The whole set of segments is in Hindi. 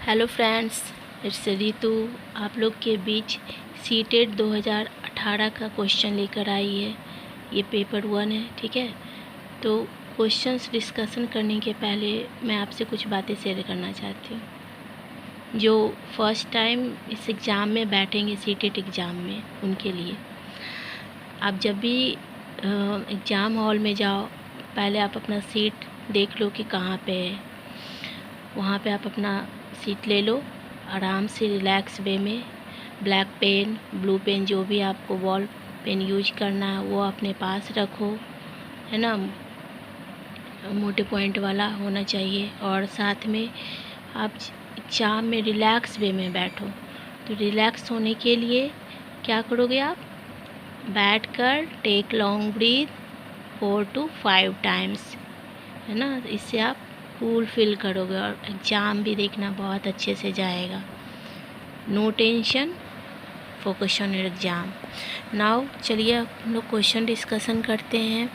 हेलो फ्रेंड्स, इट्स रितु आप लोग के बीच सीटेट 2018 का क्वेश्चन लेकर आई है। ये पेपर 1 है, ठीक है। तो क्वेश्चंस डिस्कशन करने के पहले मैं आपसे कुछ बातें शेयर करना चाहती हूँ। जो फर्स्ट टाइम इस एग्ज़ाम में बैठेंगे, सीटेट एग्ज़ाम में, उनके लिए आप जब भी एग्ज़ाम हॉल में जाओ, पहले आप अपना सीट देख लो कि कहाँ पे है। वहाँ पे आप अपना सीट ले लो, आराम से रिलैक्स वे में। ब्लैक पेन, ब्लू पेन, जो भी आपको बॉल पेन यूज करना है वो अपने पास रखो, है ना। मोटे पॉइंट वाला होना चाहिए। और साथ में आप एग्जाम में रिलैक्स वे में बैठो। तो रिलैक्स होने के लिए क्या करोगे आप? बैठकर take long breath 4 to 5 times, है ना। इससे आप कूल फील करोगे और एग्ज़ाम भी देखना बहुत अच्छे से जाएगा। No tension, focus on your exam. Now चलिए हम लोग क्वेश्चन डिस्कशन करते हैं।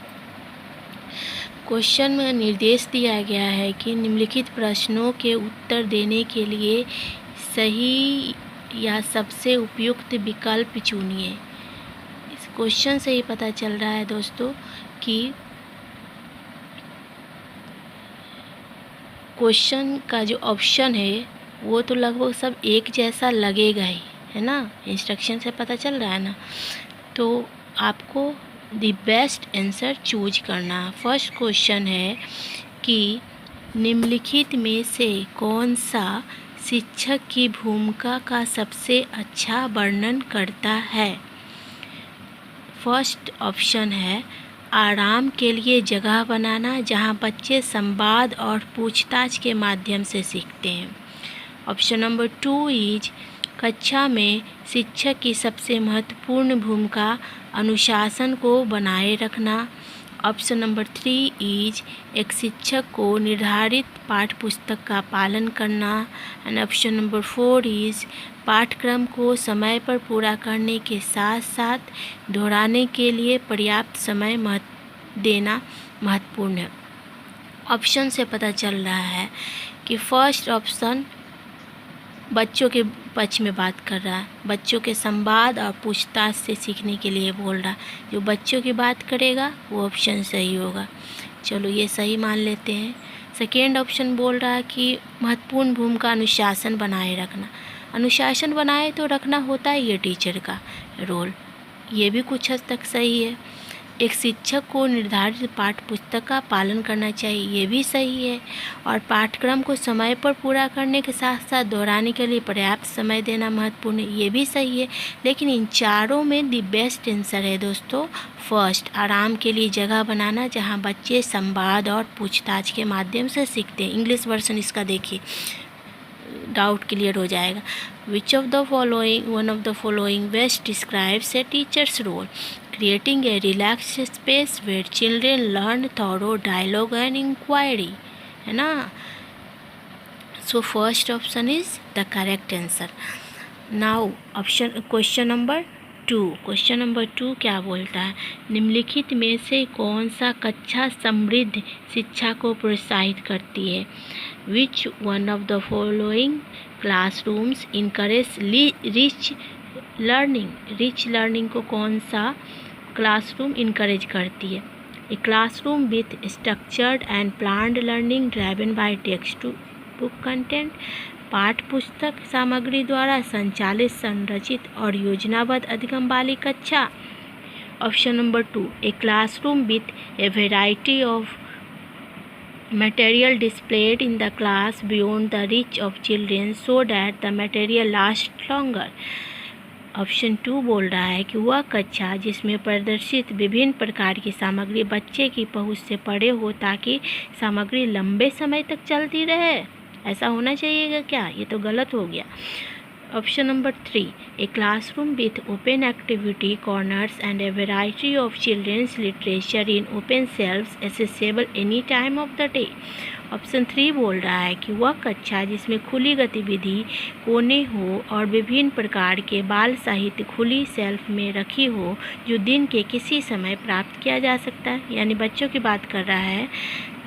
क्वेश्चन में निर्देश दिया गया है कि निम्नलिखित प्रश्नों के उत्तर देने के लिए सही या सबसे उपयुक्त विकल्प चुनिए। इस क्वेश्चन से ही पता चल रहा है दोस्तों कि क्वेश्चन का जो ऑप्शन है वो तो लगभग सब एक जैसा लगेगा ही, है ना। इंस्ट्रक्शन से पता चल रहा है ना। तो आपको द बेस्ट आंसर चूज करना। फर्स्ट क्वेश्चन है कि निम्नलिखित में से कौन सा शिक्षक की भूमिका का सबसे अच्छा वर्णन करता है। फर्स्ट ऑप्शन है आराम के लिए जगह बनाना, जहां बच्चे संवाद और पूछताछ के माध्यम से सीखते हैं। ऑप्शन नंबर 2 इज कक्षा में शिक्षक की सबसे महत्वपूर्ण भूमिका अनुशासन को बनाए रखना। ऑप्शन नंबर 3 इज एक शिक्षक को निर्धारित पाठ्यपुस्तक का पालन करना। एंड ऑप्शन नंबर 4 इज पाठ्यक्रम को समय पर पूरा करने के साथ साथ दोहराने के लिए पर्याप्त समय देना महत्वपूर्ण है। ऑप्शन से पता चल रहा है कि फर्स्ट ऑप्शन बच्चों के पक्ष में बात कर रहा है। बच्चों के संवाद और पूछताछ से सीखने के लिए बोल रहा है। जो बच्चों की बात करेगा वो ऑप्शन सही होगा। चलो ये सही मान लेते हैं। सेकेंड ऑप्शन बोल रहा है कि महत्वपूर्ण भूमिका अनुशासन बनाए रखना। अनुशासन बनाए तो रखना होता है ये टीचर का रोल। ये भी कुछ हद तक सही है। एक शिक्षक को निर्धारित पाठ्यपुस्तक का पालन करना चाहिए, ये भी सही है। और पाठ्यक्रम को समय पर पूरा करने के साथ साथ दोहराने के लिए पर्याप्त समय देना महत्वपूर्ण है, ये भी सही है। लेकिन इन चारों में द बेस्ट आंसर है दोस्तों फर्स्ट, आराम के लिए जगह बनाना, जहां बच्चे संवाद और पूछताछ के माध्यम से सीखते हैं। इंग्लिश वर्जन इसका देखिए, डाउट क्लियर हो जाएगा। Which of the following one of the following best describes a teacher's role. Creating a relaxed space where children learn thorough dialogue and inquiry, है ना। So first option is the correct answer. Now question number 2. Question number 2 क्या बोलता है? निम्नलिखित में से कौन सा कक्षा समृद्ध शिक्षा को प्रोत्साहित करती है। Which one of the following classrooms encourage rich learning? Rich learning को कौन सा क्लासरूम इनकरेज करती है। ए classroom with structured and planned learning driven by text book content. पाठ्य पुस्तक सामग्री द्वारा संचालित, संरचित और योजनाबद्ध अधिगम वाली कक्षा। Option number 2 A classroom with A variety of material displayed in the class beyond the reach of children so that the material lasts longer। Option 2 बोल रहा है कि वह कक्षा जिसमें प्रदर्शित विभिन्न प्रकार की सामग्री बच्चे की पहुंच से परे हो, ताकि सामग्री लंबे समय तक चलती रहे। ऐसा होना चाहिएगा क्या? ये तो गलत हो गया। Option number 3 a classroom with open activity corners and a variety of children's literature in open shelves accessible any time of the day. Option 3 बोल रहा है कि वह कक्षा जिसमें खुली गतिविधि कोने हो और विभिन्न प्रकार के बाल साहित्य खुली शेल्फ में रखी हो, जो दिन के किसी समय प्राप्त किया जा सकता है। यानी बच्चों की बात कर रहा है,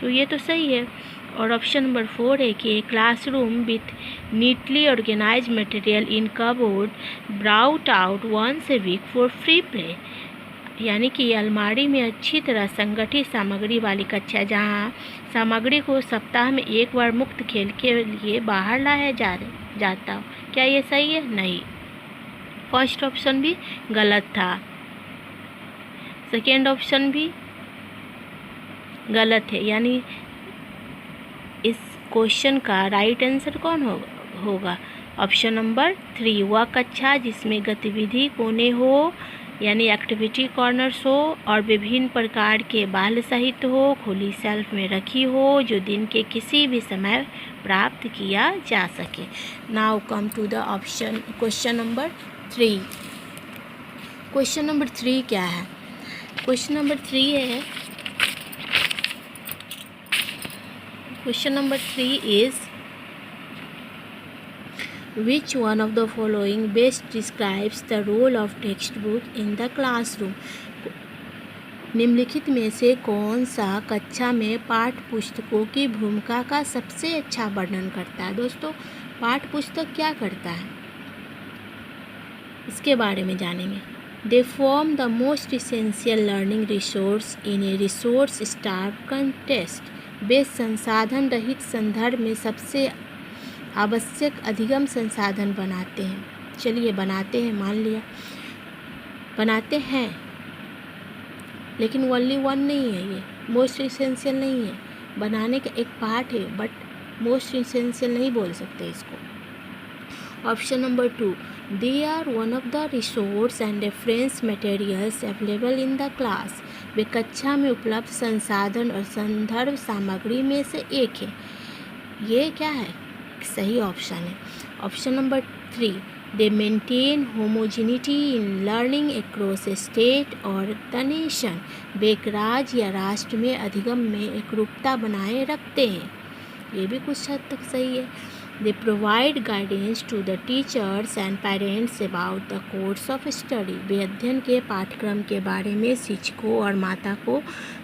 तो ये तो सही है। और ऑप्शन नंबर 4 है कि classroom with neatly organise material in cupboard brought out once a week for free play, यानी कि अलमारी में अच्छी तरह संगठित सामग्री वाली कक्षा जहां सामग्री को सप्ताह में एक बार मुक्त खेल के लिए बाहर लाया जाता हो। क्या ये सही है? नहीं, फर्स्ट ऑप्शन भी गलत था, सेकेंड ऑप्शन भी गलत है, यानी इस क्वेश्चन का राइट आंसर कौन होगा? ऑप्शन नंबर 3, वह कक्षा जिसमें गतिविधि कोने हो यानी एक्टिविटी कॉर्नर्स हो और विभिन्न प्रकार के बाल साहित्य हो, खुली शेल्फ में रखी हो, जो दिन के किसी भी समय प्राप्त किया जा सके। Now come to the option question number 3। Question number 3 क्या है? क्वेश्चन नंबर 3 है, question number 3 is Which one of the following best describes the role of textbook in the classroom? निम्नलिखित में से कौन सा कक्षा में पाठ्य पुस्तकों की भूमिका का सबसे अच्छा वर्णन करता है? दोस्तों, पाठ्य पुस्तक क्या करता है, इसके बारे में जानेंगे। They form the most essential learning resource in a resource-starved context. वे संसाधन रहित संदर्भ में सबसे आवश्यक अधिगम संसाधन बनाते हैं। चलिए, बनाते हैं मान लिया, बनाते हैं, लेकिन ओनली वन नहीं है, ये मोस्ट इसेंशियल नहीं है। बनाने का एक पार्ट है, बट मोस्ट इसेंशियल नहीं बोल सकते इसको। Option number 2, they are one of the resource and reference materials available in the class. वे कक्षा में उपलब्ध संसाधन और संदर्भ सामग्री में से एक है। ये क्या है? सही ऑप्शन है। Option number 3, they maintain homogeneity in learning across A state और द नेशन। वे एक राज्य या राष्ट्र में अधिगम में एकरूपता बनाए रखते हैं। ये भी कुछ हद तक सही है। They provide guidance to the teachers and parents about the course of study. वे अध्ययन के पाठ्यक्रम के बारे में शिक्षकों और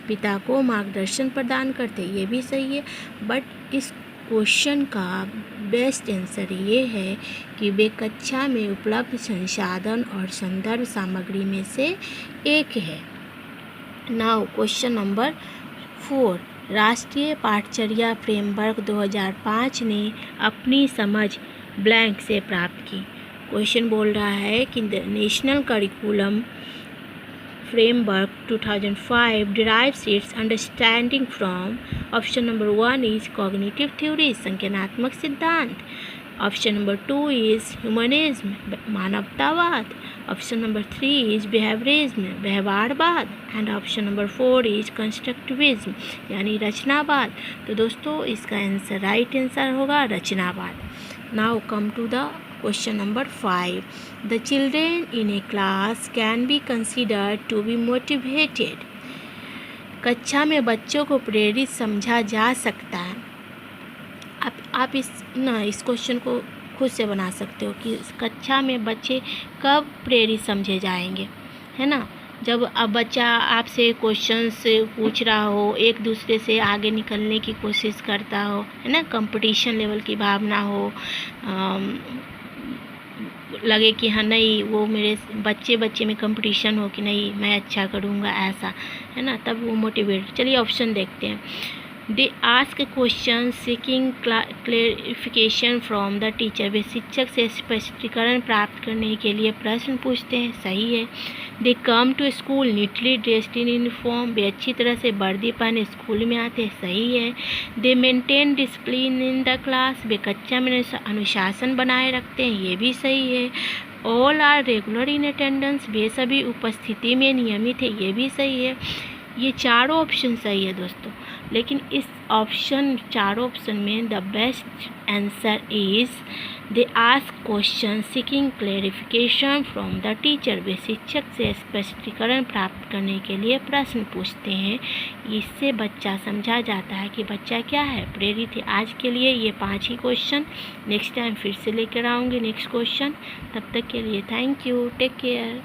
पिता को मार्गदर्शन प्रदान करते हैं। ये भी सही है, बट इस क्वेश्चन का बेस्ट आंसर ये है कि वे कक्षा में उपलब्ध संसाधन और संदर्भ सामग्री में से एक है। नाउ क्वेश्चन नंबर 4, राष्ट्रीय पाठचर्या फ्रेमवर्क 2005 ने अपनी समझ ब्लैंक से प्राप्त की। क्वेश्चन बोल रहा है कि the national curriculum framework 2005 derives its understanding from option number 1 is cognitive theory संज्ञानात्मक सिद्धांत, ऑप्शन नंबर 2 is humanism मानवतावाद, ऑप्शन नंबर 3 is behaviorism व्यवहारवाद and option number 4 is constructivism यानी रचनावाद। तो दोस्तों, इसका आंसर राइट आंसर होगा रचनावाद। Now come to the Question number 5. The children in a class can be considered to be motivated. कक्षा में बच्चों को प्रेरित समझा जा सकता है। आप इस क्वेश्चन को खुद से बना सकते हो कि कक्षा में बच्चे कब प्रेरित समझे जाएंगे, है ना? जब अब बच्चा आपसे क्वेश्चन से पूछ रहा हो, एक दूसरे से आगे निकलने की कोशिश करता हो, है ना, कंपटीशन लेवल की भावना हो, लगे कि हाँ नहीं वो मेरे बच्चे में कंपटीशन हो कि नहीं मैं अच्छा करूँगा, ऐसा, है ना, तब वो मोटिवेट। चलिए ऑप्शन देखते हैं। They ask question seeking clarification from the teacher. वे शिक्षक से स्पष्टीकरण प्राप्त करने के लिए प्रश्न पूछते हैं, सही है। They come to school neatly dressed in uniform. वे अच्छी तरह से वर्दी पहने स्कूल में आते हैं, सही है। They maintain discipline in the class. वे कक्षा में अनुशासन बनाए रखते हैं, ये भी सही है। All are regular in attendance. वे सभी उपस्थिति में नियमित है, ये भी सही है। ये चारों ऑप्शन सही है दोस्तों, लेकिन इस चारों ऑप्शन में the best answer is they ask question seeking clarification from the teacher. वे शिक्षक से स्पष्टीकरण प्राप्त करने के लिए प्रश्न पूछते हैं। इससे बच्चा समझा जाता है कि बच्चा क्या है, प्रेरित है। आज के लिए ये 5 ही क्वेश्चन, नेक्स्ट टाइम फिर से लेकर आऊँगी नेक्स्ट क्वेश्चन। तब तक के लिए थैंक यू, टेक केयर।